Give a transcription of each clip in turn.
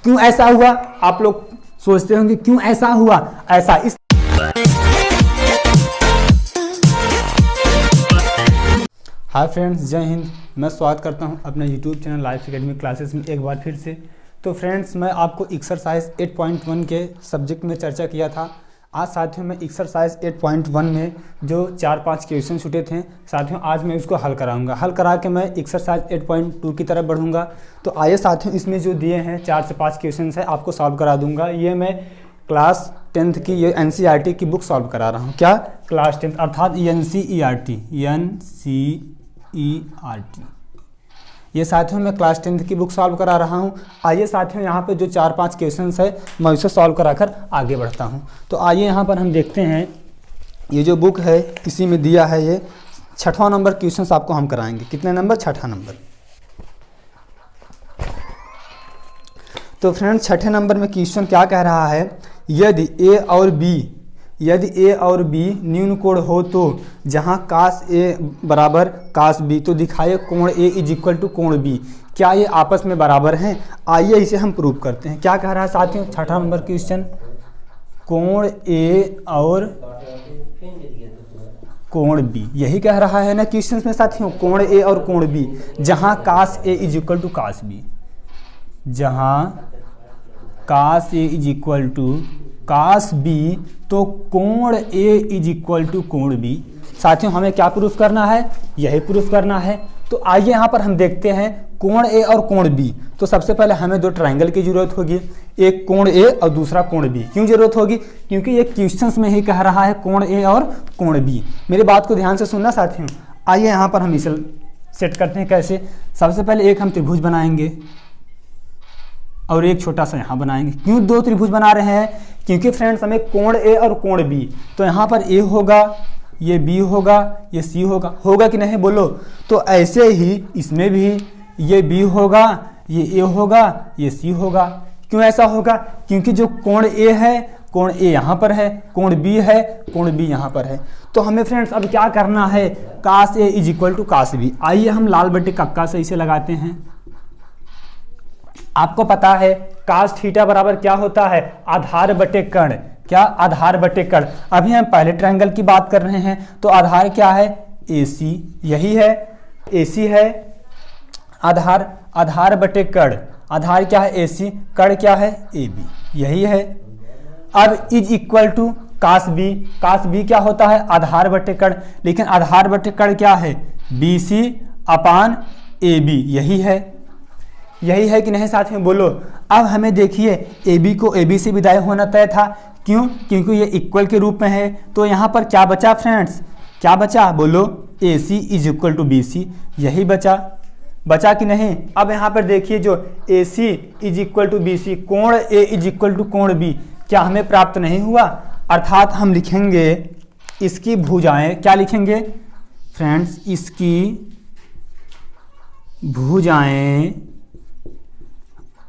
क्यों ऐसा हुआ? आप लोग सोचते होंगे क्यों ऐसा हुआ? ऐसा इस हाय फ्रेंड्स, जय हिंद। मैं स्वागत करता हूं अपने YouTube channel life academy classes में एक बार फिर से। तो फ्रेंड्स, मैं आपको एक्सरसाइज 8.1 के सब्जेक्ट में चर्चा किया था। आज साथियों में एक्सरसाइज 8.1 में जो 4-5 क्वेश्चन छूटे थे साथियों, आज मैं इसको हल कराऊंगा। हल करा के मैं एक्सरसाइज 8.2 की तरफ बढ़ूंगा। तो आइए साथियों, इसमें जो दिए हैं 4 से 5 क्वेश्चन है आपको सॉल्व करा दूंगा। ये मैं क्लास 10th की ये NCERT की बुक सॉल्व करा रहा हूँ। क्या? क्लास 10th अर्थात NCERT ये साथियों मैं क्लास 10th की बुक सॉल्व करा रहा हूँ। आइए साथियों, यहाँ पे जो 4-5 क्वेश्चंस है मैं उसे सॉल्व कराकर आगे बढ़ता हूँ। तो आइए यहाँ पर हम देखते हैं, ये जो बुक है इसी में दिया है ये 6वां नंबर क्वेश्चंस आपको हम कराएंगे। कितने नंबर? 6वां नंबर। तो फ्रेंड्स, 6ठे नंबर में क्वेश्चन क्या कह रहा है? यदि ए और बी न्यून कोण हो तो जहां कास ए बराबर कास बी, तो दिखाए कोण ए इज इक्वल टू कोण बी। क्या ये आपस में बराबर हैं? आइए इसे हम प्रूव करते हैं। क्या कह रहा है साथियों? 6ठा नंबर क्वेश्चन, कोण ए और कोण बी, यही कह रहा है ना क्वेश्चन में साथियों, कोण ए और कोण बी जहां cos a is equal to cos b. जहां cos a is equal to cos b, तो कोण ए इज इक्वल टू कोण बी। साथियों, हमें क्या प्रूफ करना है? यही प्रूफ करना है। तो आइए यहाँ पर हम देखते हैं कोण ए और कोण बी। तो सबसे पहले हमें दो ट्रायंगल की जरूरत होगी, एक कोण ए और दूसरा कोण बी। क्यों जरूरत होगी? क्योंकि ये क्वेश्चंस में ही कह रहा है कोण ए और कोण बी। मेरी बात को ध्यान से सुनना साथियों। आइए यहाँ पर हम इसे सेट करते हैं। कैसे? सबसे पहले एक हम त्रिभुज बनाएंगे और एक छोटा सा यहाँ बनाएंगे। क्यों दो त्रिभुज बना रहे हैं? क्योंकि फ्रेंड्स हमें कोण ए और कोण बी, तो यहाँ पर ए होगा, ये बी होगा, ये सी होगा कि नहीं बोलो? तो ऐसे ही इसमें भी ये बी होगा, ये ए होगा, ये सी होगा। क्यों ऐसा होगा? क्योंकि जो कोण ए है, कोण ए यहाँ पर है, कोण बी है, कोण बी यहाँ पर है। तो हमें फ्रेंड्स अब क्या करना है? Cos a is equal to cos b. आइए हम लाल बटे कक्का से इसे लगाते हैं। आपको पता है कास थीटा बराबर क्या होता है? आधार बटे कर्ण। क्या? आधार बटे कर्ण। अभी हम पहले ट्रायंगल की बात कर रहे हैं, तो आधार क्या है? AC, यही है, AC है आधार बटे कर्ण। आधार क्या है? AC, कर्ण क्या है? AB, यही है। अब is equal to cos B. Cos B क्या होता है? आधार बटे कर्ण। लेकिन आधार बटे कर्ण क्या है? BC अपान AB, यही है कि नहीं साथियों बोलो? अब हमें देखिए AB को AB से विदाई होना तय था। क्यों? क्योंकि ये इक्वल के रूप में है। तो यहाँ पर क्या बचा फ्रेंड्स? क्या बचा बोलो? AC is equal to BC, यही बचा कि नहीं? अब यहाँ पर देखिए जो AC is equal to BC, कोण A इज इक्वल टू कोण B, क्या हमें प्राप्त नहीं हुआ? अर्थात हम लिखेंगे इसकी भुजाएं। क्या लिखेंगे फ्रेंड्स? इसकी भुजाएं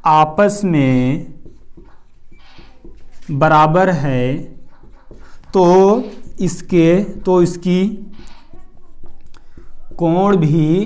आपस में बराबर है, तो इसकी कोण भी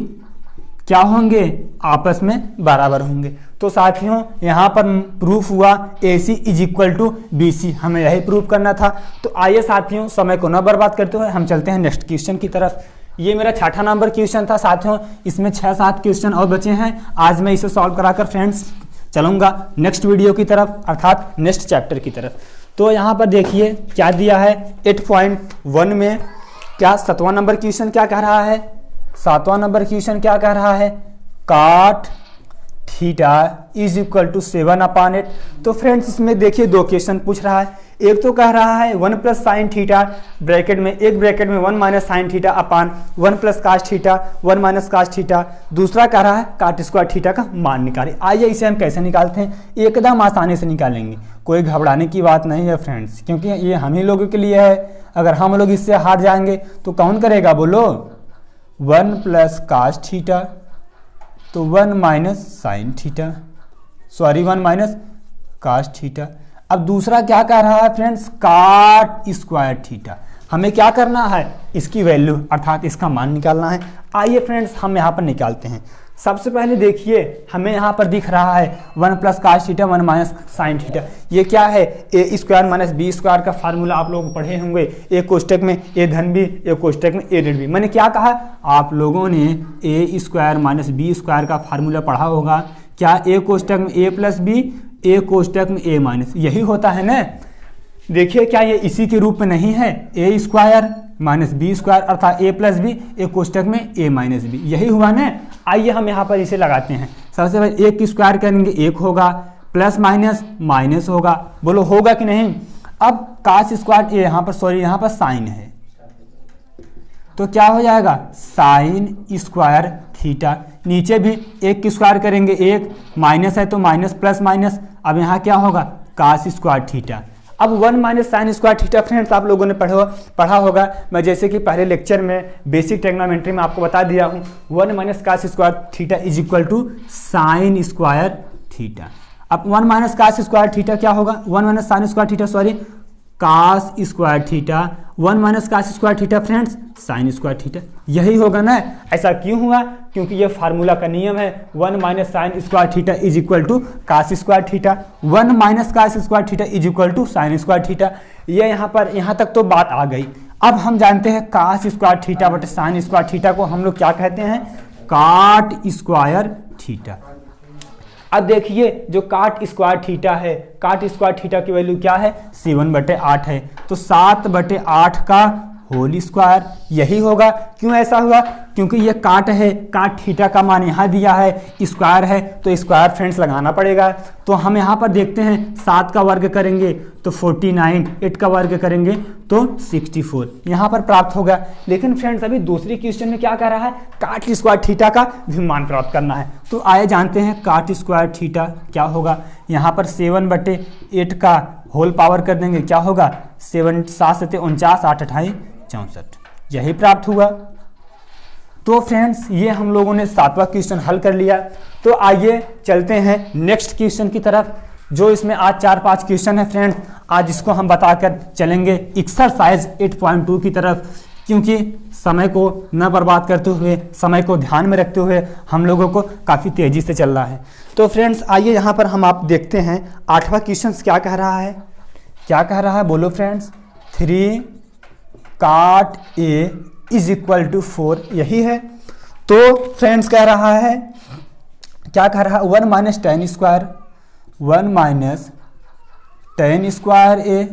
क्या होंगे? आपस में बराबर होंगे। तो साथियों यहाँ पर प्रूफ हुआ AC is equal to BC। हमें यही प्रूफ करना था। तो आइए साथियों, समय को न बर्बाद करते हुए हम चलते हैं नेक्स्ट क्वेश्चन की तरफ। ये मेरा 6ठा नंबर क्वेश्चन था साथियों। इसमें 6-7 क्वेश्चन और बचे हैं। आज मैं इसे सॉल्व कराकर फ्रेंड्स चलूंगा नेक्स्ट वीडियो की तरफ, अर्थात नेक्स्ट चैप्टर की तरफ। तो यहाँ पर देखिए क्या दिया है 8.1 में। क्या 7वां नंबर क्वेश्चन क्या कह रहा है? 7वां नंबर क्वेश्चन क्या कह रहा है? काट थीटा इज इक्वल टू 7/8। तो फ्रेंड्स इसमें देखिए दो क्वेश्चन पूछ रहा है। एक तो कह रहा है 1 प्लस साइन थीटा ब्रैकेट में 1 minus sine theta upon 1 plus cos theta 1 minus cos theta. दूसरा कह रहा है काट स्क्वायर थीटा का मान निकालें। आइए इसे हम कैसे निकालते हैं? एकदम आसानी से निकालेंगे, कोई घबराने की बात नहीं है फ्रेंड्स, क्योंकि ये हम ही लोगों के लिए है। अगर हम लोग इससे हार जाएंगे तो कौन करेगा बोलो? 1 प्लस कास थीटा, तो 1 minus sine theta, 1 minus cos theta. अब दूसरा क्या कह रहा है फ्रेंड्स? काट स्क्वायर थीटा। हमें क्या करना है? इसकी वैल्यू अर्थात इसका मान निकालना है। आइए फ्रेंड्स हम यहाँ पर निकालते हैं। सबसे पहले देखिए हमें यहाँ पर दिख रहा है 1 plus cos theta 1 minus sine theta. ये क्या है, a square minus b square का फार्मूला आप लोग पढ़े होंगे। ए कोष्टक में ए धन बी, ए कोष्टक में ए ऋण बी। मैंने क्या कहा, आप लोगों ने ए स्क्वायर माइनस बी स्क्वायर का फार्मूला पढ़ा होगा। क्या ए कोष्टक में ए प्लस बी, ए कोष्टक में ए माइनस, यही होता है ना। देखिए क्या ये इसी के रूप में नहीं है, a square minus b square अर्थात ए प्लस बी, ए कोष्टक में ए माइनस बी, यही हुआ ना। आइए हम यहाँ पर इसे लगाते हैं। सबसे पहले एक स्क्वायर करेंगे, एक होगा, प्लस माइनस माइनस होगा, बोलो होगा कि नहीं। अब कास स्क्वायर यहाँ पर सॉरी यहाँ पर साइन है तो क्या हो जाएगा साइन स्क्वायर थीटा। नीचे भी एक स्क्वायर करेंगे, एक माइनस है तो माइनस प्लस माइनस, अब यहाँ क्या होगा कास स्क्वायर थीटा। अब 1 minus sine square theta friends आप लोगों ने पढ़ा होगा। मैं जैसे कि पहले लेक्चर में बेसिक ट्रिग्नोमेट्री में आपको बता दिया हूँ 1 minus cos square theta is equal to sine square theta. अब 1 माइनस कास स्क्वायर थीटा क्या होगा, 1 minus sine square theta sorry cos square theta, 1 minus cos square theta friends sine square theta, यही होगा ना। ऐसा क्यों हुआ, क्योंकि ये फार्मूला का नियम है 1 minus sine square theta is equal to cos square theta, 1 minus cos square theta is equal to sine square theta. ये यहाँ तक तो बात आ गई। अब हम जानते हैं कास स्क्वायर थीटा बटे साइन स्क्वायर थीटा को हम लोग क्या कहते हैं, काट स्क्वायर थीटा। अब देखिए जो काट स्क्वायर थीटा है, काट स्क्वायर थीटा की वैल्यू क्या है 7/8 है, तो 7/8 का होल स्क्वायर यही होगा। क्यों ऐसा हुआ, क्योंकि ये काट है, काट थीटा का मान यहाँ दिया है, स्क्वायर है तो स्क्वायर फ्रेंड्स लगाना पड़ेगा। तो हम यहाँ पर देखते हैं 7 का वर्ग करेंगे तो 49, 8 का वर्ग करेंगे तो 64 यहाँ पर प्राप्त होगा। लेकिन फ्रेंड्स अभी दूसरी क्वेश्चन में क्या कह रहा है, काट स्क्वायर थीटा का भी मान प्राप्त करना है। तो आइए जानते हैं काट स्क्वायर थीटा क्या होगा। यहाँ पर 7/8 का होल पावर कर देंगे, क्या होगा 7 7 से 49, 8 28 64, यही प्राप्त हुआ। तो फ्रेंड्स ये हम लोगों ने 7वां क्वेश्चन हल कर लिया। तो आइए चलते हैं नेक्स्ट क्वेश्चन की तरफ, जो इसमें आज 4-5 क्वेश्चन है फ्रेंड्स। आज इसको हम बताकर चलेंगे एक्सरसाइज 8.2 की तरफ, क्योंकि समय को न बर्बाद करते हुए, समय को ध्यान में रखते हुए हम लोगों को काफ़ी तेज़ी से चल रहा है। तो फ्रेंड्स आइए यहाँ पर हम आप देखते हैं 8वां क्वेश्चन क्या कह रहा है, क्या कह रहा है बोलो फ्रेंड्स, 3 काट ए इज इक्वल टू 4, यही है। तो फ्रेंड्स कह रहा है, क्या कह रहा है 1 minus tan square, 1 minus tan square a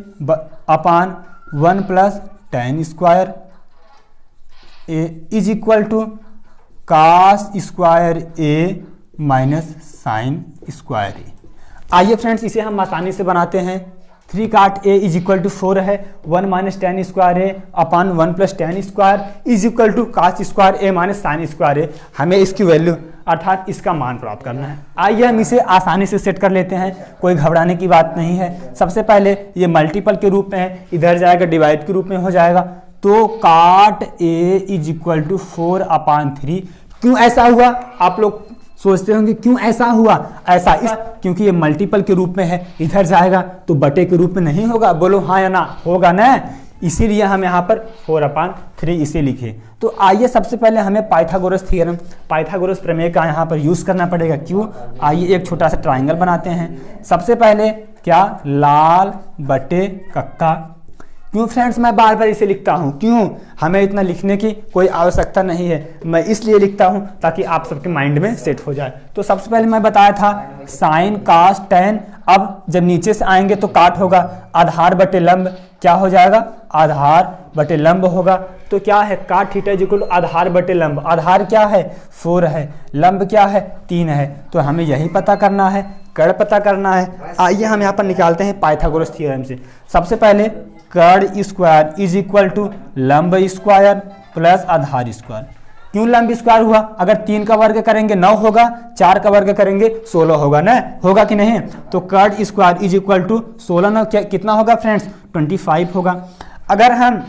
upon 1 plus tan square a is equal to cos square a minus sine square a. आइए फ्रेंड्स इसे हम आसानी से बनाते हैं। 3 काट ए इज इक्वल टू 4 है, 1 minus tan square a upon 1 plus tan square is equal to cos square a minus sine square a. हमें इसकी वैल्यू अर्थात इसका मान प्राप्त करना है। आइए हम इसे आसानी से सेट कर लेते हैं, कोई घबराने की बात नहीं है। सबसे पहले ये मल्टीपल के रूप में है, इधर जाएगा डिवाइड के रूप में हो जाएगा। तो काट ए इज इक्वल टू 4/3। क्यों ऐसा हुआ, आप लोग सोचते होंगे क्यों ऐसा हुआ, ऐसा इस क्योंकि ये मल्टीपल के रूप में है, इधर जाएगा तो बटे के रूप में नहीं होगा, बोलो हाँ या ना, होगा ना। इसीलिए हम यहाँ पर 4/3 इसे लिखे। तो आइए सबसे पहले हमें पाइथागोरस थ्योरम, पाइथागोरस प्रमेय का यहाँ पर यूज़ करना पड़ेगा। क्यों, आइए एक छोटा सा ट्राइंगल बनाते हैं। सबसे पहले क्या, लाल बटे कक्का। क्यों फ्रेंड्स मैं बार बार इसे लिखता हूँ, क्यों, हमें इतना लिखने की कोई आवश्यकता नहीं है, मैं इसलिए लिखता हूँ ताकि आप सबके माइंड में सेट हो जाए। तो सबसे पहले मैं बताया था साइन कास टेन, अब जब नीचे से आएंगे तो काट होगा, आधार बटे लंब क्या हो जाएगा, आधार बटे लंब होगा। तो क्या है, काट थीटा इज इक्वल टू आधार बटे लंब, आधार क्या है 4 है, लंब क्या है 3 है। तो हमें यही पता करना है, कड़ पता करना है। आइए हम यहाँ पर निकालते हैं पाइथागोरस थ्योरम से। सबसे पहले कड़ स्क्वायर इज इक्वल टू लंब स्क्वायर प्लस आधार स्क्वायर। क्यों लंब स्क्वायर हुआ, अगर 3 का वर्ग करेंगे 9 होगा, 4 का वर्ग करेंगे 16 होगा ना, होगा कि नहीं। तो कड़ स्क्वायर इज इक्वल टू 16 9 कितना होगा फ्रेंड्स 25 होगा। अगर हम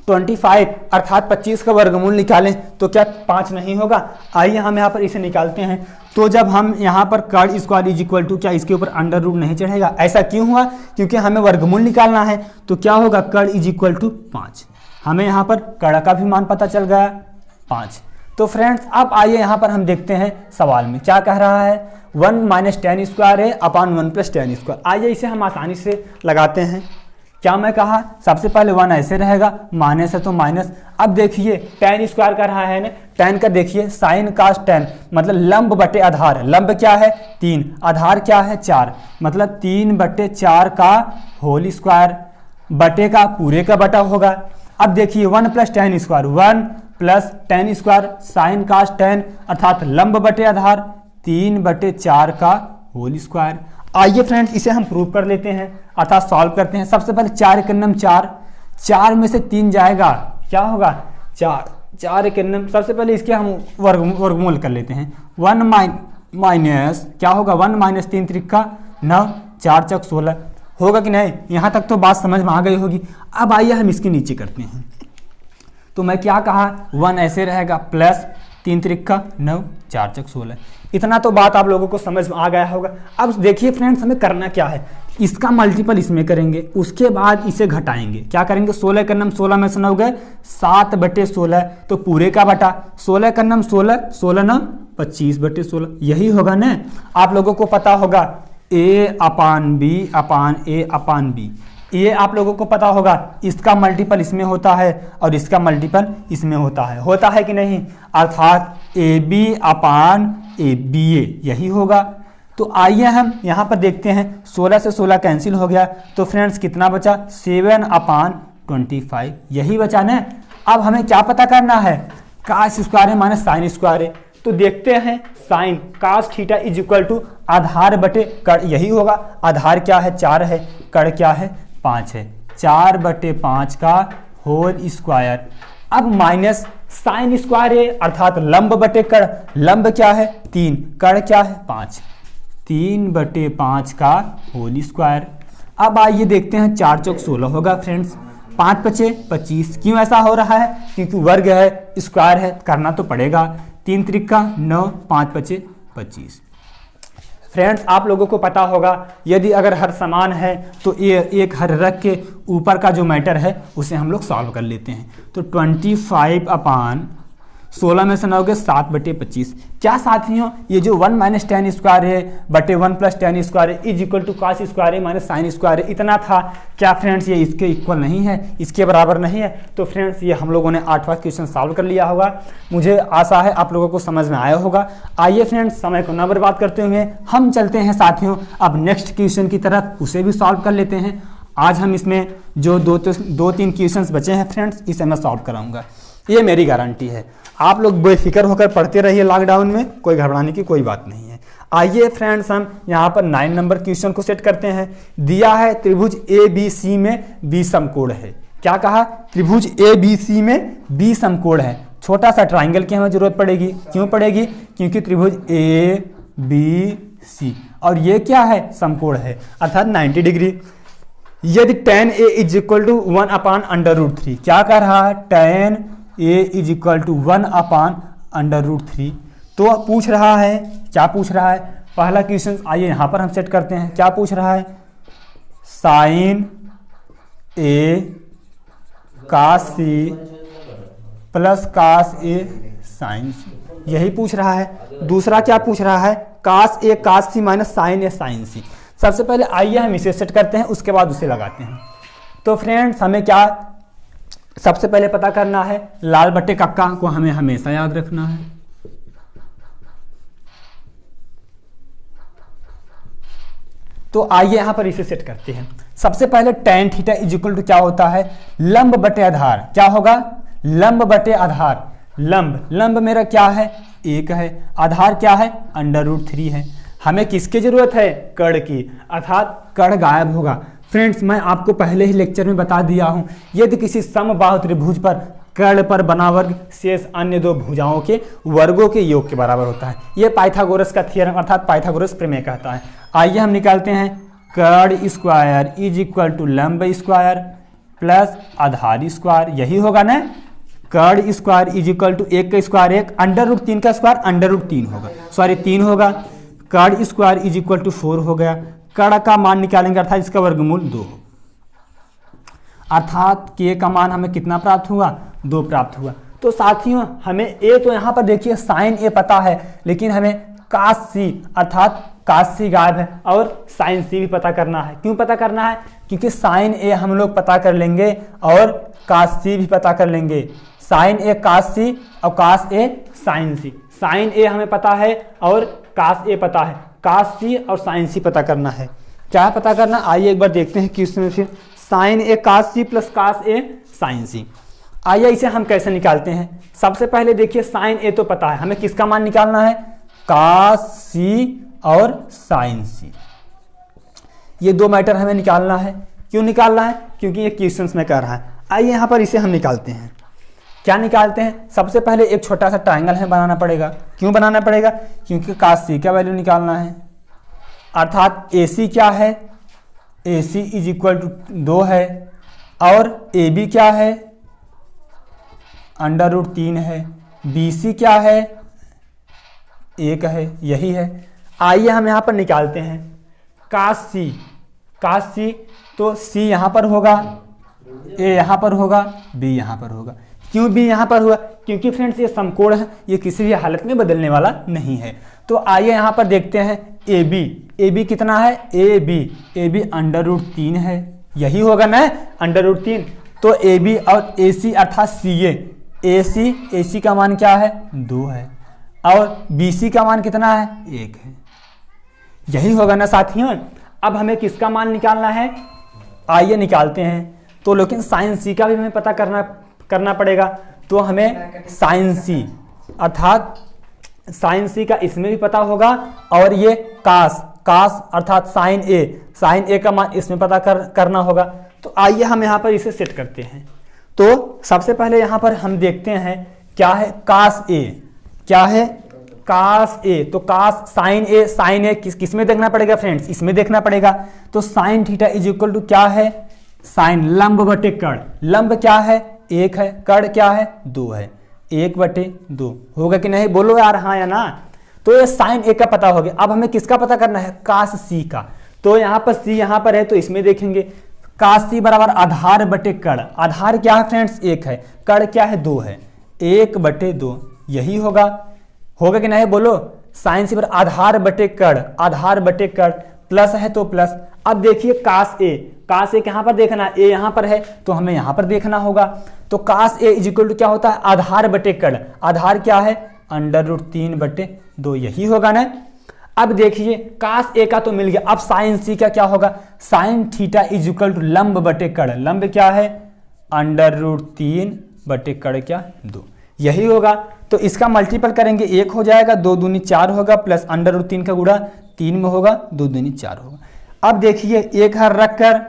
25 अर्थात 25 का वर्गमूल निकालें तो क्या 5 नहीं होगा। आइए हम यहाँ पर इसे निकालते हैं। तो जब हम यहाँ पर कड़ स्क्वायर इज इक्वल टू, क्या इसके ऊपर अंडर रूट नहीं चढ़ेगा, ऐसा क्यों हुआ, क्योंकि हमें वर्गमूल निकालना है। तो क्या होगा, कड़ इज इक्वल टू 5। हमें यहाँ पर कड़ का भी मान पता चल गया 5। तो फ्रेंड्स अब आइए यहाँ पर हम देखते हैं सवाल में क्या कह रहा है, 1 माइनस टेन स्क्वायर है अपान 1 प्लस टेन स्क्वायर। आइए इसे हम आसानी से लगाते हैं। क्या मैं कहा, सबसे पहले 1 ऐसे रहेगा, माइनस है तो माइनस। अब देखिए टेन स्क्वायर कर रहा है ना, टेन का देखिए साइन कास टेन मतलब लंब बटे आधार। लंब क्या है 3, आधार क्या है 4, मतलब 3/4 का होल स्क्वायर, बटे का पूरे का बटा होगा। अब देखिए 1 plus tan square, 1 plus tan square sine cos tan अर्थात लंब बटे आधार 3/4 का होल स्क्वायर। आइए फ्रेंड्स इसे हम प्रूव कर लेते हैं अर्थात सॉल्व करते हैं। सबसे पहले 4 एक नम 4, 4 में से 3 जाएगा, क्या होगा 4, 4 एक नम। सबसे पहले इसके हम वर्गमूल कर लेते हैं। 1 माइनस क्या होगा 1 माइनस 3 त्रिका 9, 4 चौक 16 होगा कि नहीं। यहाँ तक तो बात समझ में आ गई होगी। अब आइए हम इसके नीचे करते हैं। तो मैं क्या कहा 1 ऐसे रहेगा प्लस 3 त्रिका 9, 4 चौक 16। इतना तो बात आप लोगों को समझ में आ गया होगा। अब देखिए फ्रेंड्स हमें करना क्या है, इसका मल्टीपल इसमें करेंगे, उसके बाद इसे घटाएंगे। क्या करेंगे 16 का नम 16 में से 9 गए 7/16 तो पूरे का बटा 16 का नम 16, 16 नम 25/16 यही होगा ना। आप लोगों को पता होगा a upon b upon a upon b, ये आप लोगों को पता होगा। इसका मल्टीपल इसमें होता है और इसका मल्टीपल इसमें होता है कि नहीं, अर्थात A B upon A B ए यही होगा। तो आइए हम यहाँ पर देखते हैं 16 से 16 कैंसिल हो गया तो फ्रेंड्स कितना बचा 7/25 यही बचा ना। अब हमें क्या पता करना है, कास स्क्वायर है माइनस साइन स्क्वायर है। तो देखते हैं sine cos theta is equal to आधार बटे कड़ यही होगा। आधार क्या है 4 है, कड़ क्या है 5 है, 4/5 का होल स्क्वायर। अब माइनस साइन स्क्वायर है अर्थात लंब बटे कड़, लंब क्या है 3, कड़ क्या है 5, 3/5 का होल स्क्वायर। अब आइए देखते हैं 4 चौक 16 होगा फ्रेंड्स, 5 बचे 25। क्यों ऐसा हो रहा है, क्योंकि वर्ग है स्क्वायर है, करना तो पड़ेगा। 3 त्रिका 9, 5 बचे 25। फ्रेंड्स आप लोगों को पता होगा यदि अगर हर समान है तो ये एक हर रख के ऊपर का जो मैटर है उसे हम लोग सॉल्व कर लेते हैं। तो 25 अपान 16 में से 9 गए 7/25। क्या साथियों ये जो 1 माइनस टेन स्क्वायर है बटे 1 plus tan square a is equal to cos square है माइनस साइन स्क्वायर है, इतना था। क्या फ्रेंड्स ये इसके इक्वल नहीं है, इसके बराबर नहीं है। तो फ्रेंड्स ये हम लोगों ने 8वां क्वेश्चन सॉल्व कर लिया होगा। मुझे आशा है आप लोगों को समझ में आया होगा। आइए फ्रेंड्स समय को न बर्बाद करते हुए हम चलते हैं साथियों अब नेक्स्ट क्वेश्चन की तरफ, उसे भी सॉल्व कर लेते हैं। आज हम इसमें जो 2-3 क्वेश्चन बचे हैं फ्रेंड्स इसे मैं सॉल्व कराऊंगा, ये मेरी गारंटी है। आप लोग बेफिक्र होकर पढ़ते रहिए, लॉकडाउन में कोई घबराने की कोई बात नहीं है। आइए फ्रेंड्स हम यहाँ पर 9 नंबर क्वेश्चन को सेट करते हैं। दिया है त्रिभुज ए बी सी में बी समकोण है। क्या कहा, त्रिभुज ए बी सी में बी समकोण है। छोटा सा ट्राइंगल की हमें जरूरत पड़ेगी। क्यों पड़ेगी, क्योंकि त्रिभुज ए बी सी और ये क्या है समकोण है अर्थात 90 डिग्री। यदि tan a is equal to 1 upon √3, क्या कर रहा है tan a is equal to 1 upon √3। तो पूछ रहा है, क्या पूछ रहा है, पहला क्वेश्चन आइए यहाँ पर हम सेट करते हैं। क्या पूछ रहा है, sine a cos c plus cos a sine c, यही पूछ रहा है। दूसरा क्या पूछ रहा है, cos a cos c minus sine a sine c। सबसे पहले आइए हम इसे सेट करते हैं, उसके बाद उसे लगाते हैं। तो फ्रेंड्स हमें क्या सबसे पहले पता करना है, लाल बट्टे कक्का को हमें हमेशा याद रखना है। तो आइए यहां पर इसे सेट करते हैं। सबसे पहले tan theta is equal to क्या होता है, लंब बटे आधार। क्या होगा, लंब बटे आधार। लंब मेरा क्या है 1 है, आधार क्या है √3 है। हमें किसकी जरूरत है, कड़ की, अर्थात कड़ गायब होगा। फ्रेंड्स मैं आपको पहले ही लेक्चर में बता दिया हूं, यदि किसी समबाहु त्रिभुज पर कड़ पर बना वर्ग शेष अन्य 2 भुजाओं के वर्गों के योग के बराबर होता है। यह पाइथागोरस का थ्योरम अर्थात पाइथागोरस प्रमेय कहता है। आइए हम निकालते हैं, कड़ स्क्वायर इज इक्वल टू लंब स्क्वायर प्लस आधार स्क्वायर, यही होगा ना। कड़ स्क्वायर इज इक्वल टू 1 का स्क्वायर 1, √3 का स्क्वायर √3 होगा, सॉरी 3 होगा। कड़ स्क्वायर इज इक्वल टू 4 हो गया। कड़ का मान निकालेंगे अर्थात इसका वर्गमूल 2, अर्थात के का मान हमें कितना प्राप्त हुआ 2 प्राप्त हुआ। तो साथियों हमें ए तो यहाँ पर देखिए साइन ए पता है, लेकिन हमें कास सी अर्थात कास सी गायब है और साइन सी भी पता करना है। क्यों पता करना है? क्योंकि साइन ए हम लोग पता कर लेंगे और कास सी भी पता कर लेंगे। साइन ए कास सी और कास ए साइन सी। साइन ए हमें पता है और कास ए पता है, कास सी और साइन सी पता करना है। क्या पता करना? आइए एक बार देखते हैं कि उसमें फिर साइन ए कास सी प्लस कास ए साइन सी। आइए इसे हम कैसे निकालते हैं। सबसे पहले देखिए साइन ए तो पता है, हमें किसका मान निकालना है? कास सी और साइन सी। ये दो मैटर हमें निकालना है। क्यों निकालना है? क्योंकि ये क्वेश्चंस में कह रहा है। आइए यहाँ पर इसे हम निकालते हैं। क्या निकालते हैं? सबसे पहले एक छोटा सा ट्रायंगल है बनाना पड़ेगा। क्यों बनाना पड़ेगा? क्योंकि कास सी का वैल्यू निकालना है, अर्थात ए सी क्या है? ए सी इज इक्वल टू 2 है और ए बी क्या है? √3 है। बी सी क्या है? 1 है, यही है। आइए हम यहाँ पर निकालते हैं कास सी। कास सी तो सी यहाँ पर होगा, ए यहाँ पर होगा, बी यहाँ पर होगा। क्यों बी यहाँ पर हुआ? क्योंकि फ्रेंड्स ये समकोण है, ये किसी भी हालत में बदलने वाला नहीं है। तो आइए यहाँ पर देखते हैं ए बी। ए बी कितना है? ए बी √3 है, यही होगा ना √3। तो ए बी और ए सी अर्थात सी ए सी का मान क्या है? 2 है और बी सी का मान कितना है? 1 है, यही होगा ना साथियों। अब हमें किसका मान निकालना है? आइए निकालते हैं। तो लेकिन साइन सी का भी हमें पता करना पड़ेगा। तो हमें साइन सी अर्थात साइन सी का इसमें भी पता होगा और ये कास अर्थात साइन ए का मान इसमें पता करना होगा। तो आइए हम यहाँ पर इसे सेट करते हैं। तो सबसे पहले यहाँ पर हम देखते हैं क्या है कास ए। क्या है? कास ए। तो कास साइन ए किस में देखना पड़ेगा फ्रेंड्स? इसमें देखना पड़ेगा। तो sine theta is equal to क्या है? साइन लंब बटे कर्ण। लंब क्या है? 1 है, कर्ण क्या है? 2 है। 1/2 होगा कि नहीं? बोलो यार हाँ या ना। तो ये साइन ए का पता हो गया। अब हमें किसका पता करना है? कास सी का। तो यहाँ पर सी यहाँ पर है तो इसमें देखेंगे कास सी बराबर आधार बटे कर्ण। आधार क्या है फ्रेंड्स? 1 है, कर्ण क्या है? 2 है। 1/2 यही होगा कि नहीं? बोलो साइन सी बराबर आधार बटे कर्ण प्लस है तो प्लस। अब देखिए कास ए यहाँ पर देखना है, ए यहाँ पर है तो हमें यहाँ पर देखना होगा। तो कास ए इज इक्वल टू क्या होता है? आधार बटे कर्ण। आधार क्या है? √3/2 यही होगा ना। अब देखिए कास ए का तो मिल गया। अब साइन सी का क्या होगा? Sine theta is equal to लंब बटे कर्ण। लंब क्या है? √3/कर्ण क्या? 2 यही होगा। तो इसका मल्टीपल करेंगे 1 हो जाएगा, 2 दूनी 4 होगा, प्लस √3 का गुणा 3 में होगा, 2 दूनी 4 होगा। अब देखिए एक हर रख कर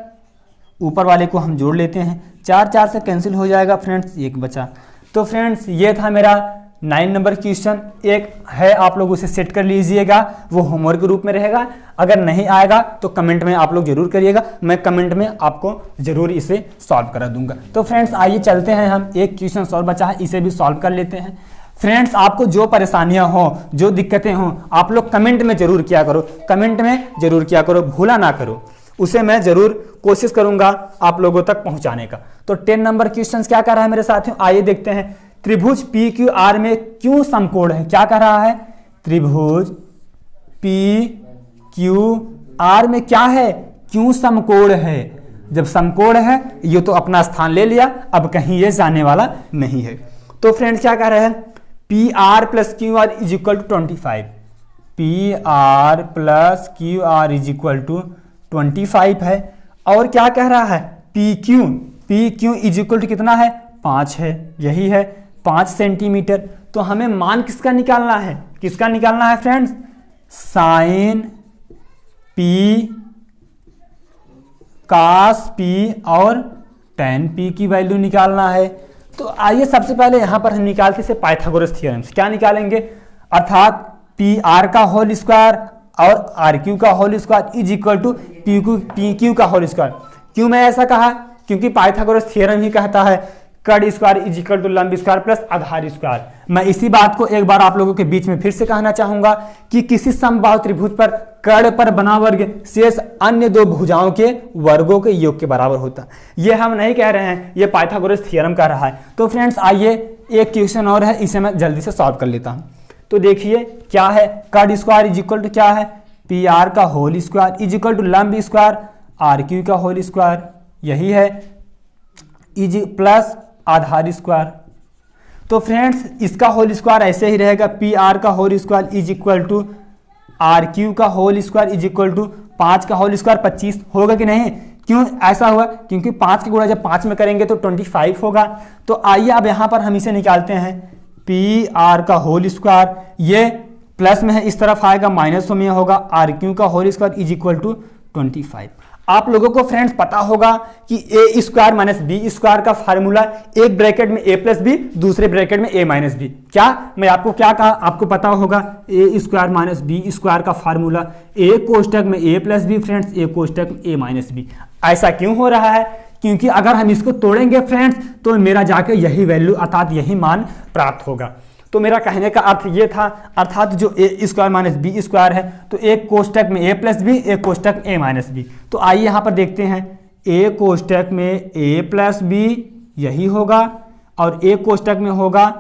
ऊपर वाले को हम जोड़ लेते हैं। 4 से कैंसिल हो जाएगा फ्रेंड्स, 1 बचा। तो फ्रेंड्स ये था मेरा 9 नंबर क्वेश्चन। एक है, आप लोग उसे सेट कर लीजिएगा, वो होमवर्क के रूप में रहेगा। अगर नहीं आएगा तो कमेंट में आप लोग जरूर करिएगा, मैं कमेंट में आपको जरूर इसे सॉल्व करा दूंगा। तो फ्रेंड्स आइए चलते हैं, हम एक क्वेश्चन सॉल्व बचा है, इसे भी सॉल्व कर लेते हैं। फ्रेंड्स आपको जो परेशानियां हो, जो दिक्कतें हों, आप लोग कमेंट में जरूर किया करो, कमेंट में जरूर किया करो, भूला ना करो। उसे मैं जरूर कोशिश करूंगा आप लोगों तक पहुंचाने का। तो 10 नंबर क्वेश्चन क्या कर रहा है मेरे साथियों? आइए देखते हैं। त्रिभुज PQR में क्यों समकोण है? क्या कर रहा है? त्रिभुज PQR में क्या है? क्यों समकोण है? जब समकोण है ये तो अपना स्थान ले लिया, अब कहीं ये जाने वाला नहीं है। तो फ्रेंड्स क्या कह रहे हैं? PR + QR is equal to 25। PR + QR is equal to 25 है। और क्या कह रहा है? PQ इज इक्वल टू कितना है? 5 है, यही है 5 सेंटीमीटर। तो हमें मान किसका निकालना है? किसका निकालना है friends? Sine P cos P और tan P की वैल्यू निकालना है। तो आइए सबसे पहले यहां पर हम निकालते हैं पाइथागोरस थ्योरम से। क्या निकालेंगे? अर्थात PR का होल स्क्वायर और RQ का whole square is equal to PQ का होल स्क्वायर। क्यों मैं ऐसा कहा? क्योंकि पाइथागोरस थ्योरम ही कहता है कर्ण स्क्वायर इज इक्वल टू लंब स्क्वायर प्लस आधार स्क्वायर। मैं इसी बात को एक बार आप लोगों के बीच में फिर से कहना चाहूंगा कि किसी समबाहु त्रिभुज पर कर्ण पर बना वर्ग शेष अन्य दो भुजाओं के वर्गों के योग के बराबर होता है। ये हम नहीं कह रहे हैं, ये पाइथागोरस थ्योरम कह रहा है। तो फ्रेंड्स आइए एक क्वेश्चन और है, इसे मैं जल्दी से सॉल्व कर लेता हूँ। तो देखिए क्या है, cut square is equal to क्या है, पी आर का whole square is equal to लंब स्क्वायर आर क्यू का होल स्क्वायर, यही है इज प्लस आधार स्क्वायर। तो फ्रेंड्स इसका होल स्क्वायर ऐसे ही रहेगा, पी आर का whole square is equal to r Q का whole square is equal to 5 का होल स्क्वायर 25 होगा कि नहीं। क्यों ऐसा हुआ, क्योंकि 5 की गुणा जब 5 में करेंगे तो 25 होगा। तो आइए अब यहाँ पर हम इसे निकालते हैं, पी आर का होल स्क्वायर, ये प्लस में है इस तरफ आएगा, माइनस में होगा, आर क्यू का whole square is equal to 25। आप लोगों को फ्रेंड्स पता होगा कि a square minus b square का फार्मूला, एक ब्रैकेट में ए प्लस बी, दूसरे ब्रैकेट में ए माइनस बी। क्या मैं आपको क्या कहा, आपको पता होगा ए स्क्वायर माइनस बी स्क्वायर का फार्मूला, ए कोष्टक में ए प्लस बी फ्रेंड्स, ए कोष्टक में ए माइनस बी। ऐसा क्यों हो रहा है, क्योंकि अगर हम इसको तोड़ेंगे फ्रेंड्स तो मेरा जाके यही वैल्यू अर्थात यही मान प्राप्त होगा। तो मेरा कहने का अर्थ ये था, अर्थात जो ए स्क्वायर माइनस बी स्क्वायर है तो एक कोष्टक में ए प्लस बी, एक कोष्टक ए माइनस बी। तो आइए यहाँ पर देखते हैं, ए कोष्टक में ए प्लस बी यही होगा और एक कोष्टक में होगा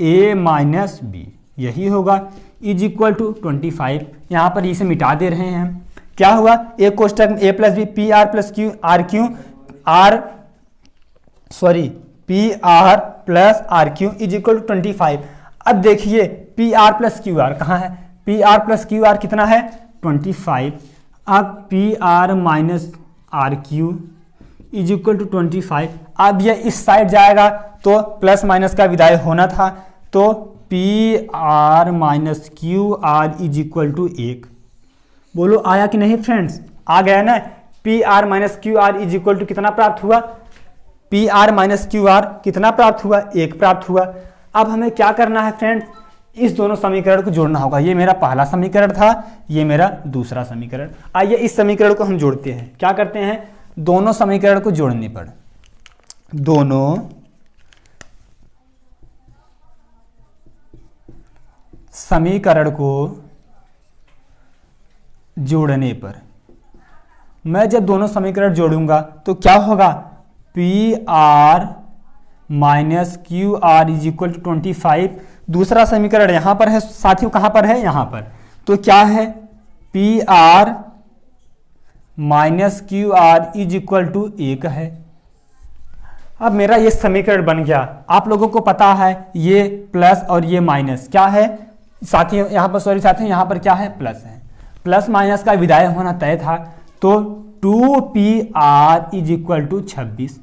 ए माइनस बी यही होगा, इज इक्वल टू 25। यहाँ पर इसे मिटा दे रहे हैं, क्या हुआ, एक कोष्टक में a plus b, p r plus q r q p r plus r q is equal to 25। अब देखिए p r plus q r कहाँ है, P r plus q are कितना है 25। अब p are minus r q is equal to 25। अब ये इस साइड जाएगा तो प्लस माइनस का विदाई होना था, तो P are minus Q R is equal to 1। बोलो आया कि नहीं फ्रेंड्स, आ गया ना। P are minus Q R is equal to कितना प्राप्त हुआ, P are minus Q are कितना प्राप्त हुआ, 1 प्राप्त हुआ। अब हमें क्या करना है फ्रेंड्स, इस दोनों समीकरण को जोड़ना होगा। ये मेरा पहला समीकरण था, ये मेरा दूसरा समीकरण। आइए इस समीकरण को हम जोड़ते हैं। क्या करते हैं, दोनों समीकरण को जोड़ने पर, दोनों समीकरण को जोड़ने पर, मैं जब दोनों समीकरण जोड़ूंगा तो क्या होगा, P are minus Q R is equal to 25। दूसरा समीकरण यहां पर है साथियों, कहां पर है, यहां पर। तो क्या है, P R minus Q R is equal to 1 है। अब मेरा ये समीकरण बन गया। आप लोगों को पता है ये प्लस और ये माइनस क्या है साथियों, यहां पर सॉरी साथियों, यहां पर क्या है, प्लस है। प्लस माइनस का विदाई होना तय था, तो 2pr इज इक्वल टू 26।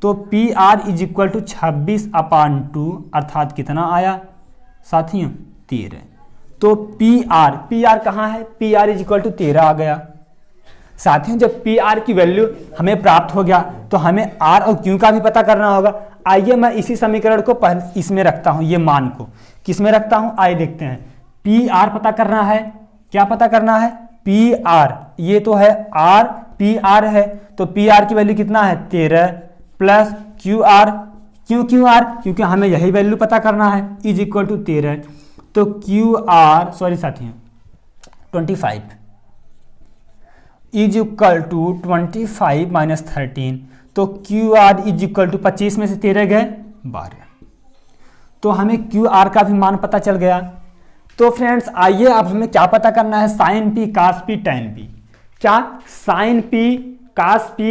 तो pr इज इक्वल टू 26/2 अर्थात कितना आया साथियों, 13। तो pr कहाँ है, pr इज इक्वल टू 13 आ गया। साथियों जब pr की वैल्यू हमें प्राप्त हो गया तो हमें r और q का भी पता करना होगा। आइए मैं इसी समीकरण को पहले इसमें रखता हूं, ये मान को किस में रखता हूं, आइए देखते हैं। pr पता करना है, क्या पता करना है, pr, ये तो है r, pr है, तो pr की वैल्यू कितना है 13 प्लस qr, क्यों qr, क्योंकि हमें यही वैल्यू पता करना है, इज इक्वल टू 13। तो qr सॉरी साथियों 25 इज इक्वल टू 25 माइनस 13। तो qr इज इक्वल टू 25 में से 13 गए 12। तो हमें qr का भी मान पता चल गया। तो फ्रेंड्स आइए अब हमें क्या पता करना है, साइन p कास p tan p। क्या, साइन p कास p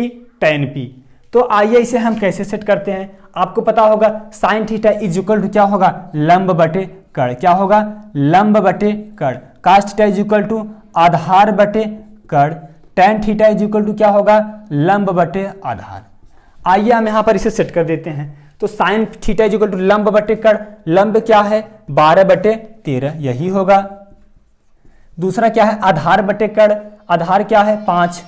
tan p। तो आइए इसे हम कैसे सेट करते हैं, आपको पता होगा sine theta is equal to क्या होगा, लंब बटे कड़, क्या होगा, लंब बटे कड़। Cos theta is equal to आधार बटे कड़। tan theta is equal to क्या होगा, लंब बटे आधार। आइए हम यहाँ पर इसे सेट कर देते हैं। तो sine theta is equal to लंब बटे कड़, लंब क्या है 12/13 यही होगा। दूसरा क्या है, आधार बटे कड़, आधार क्या है 5,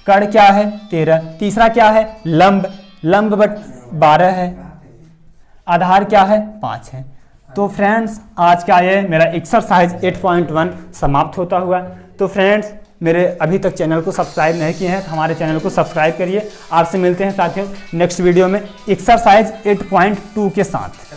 कड़ क्या है 13। तीसरा क्या है, लंब, लंब बट 12 है, आधार क्या है 5 है। तो फ्रेंड्स आज का ये मेरा एक्सरसाइज 8.1 समाप्त होता हुआ। तो फ्रेंड्स मेरे अभी तक चैनल को सब्सक्राइब नहीं किए हैं तो हमारे चैनल को सब्सक्राइब करिए। आपसे मिलते हैं साथियों नेक्स्ट वीडियो में एक्सरसाइज 8.2 के साथ।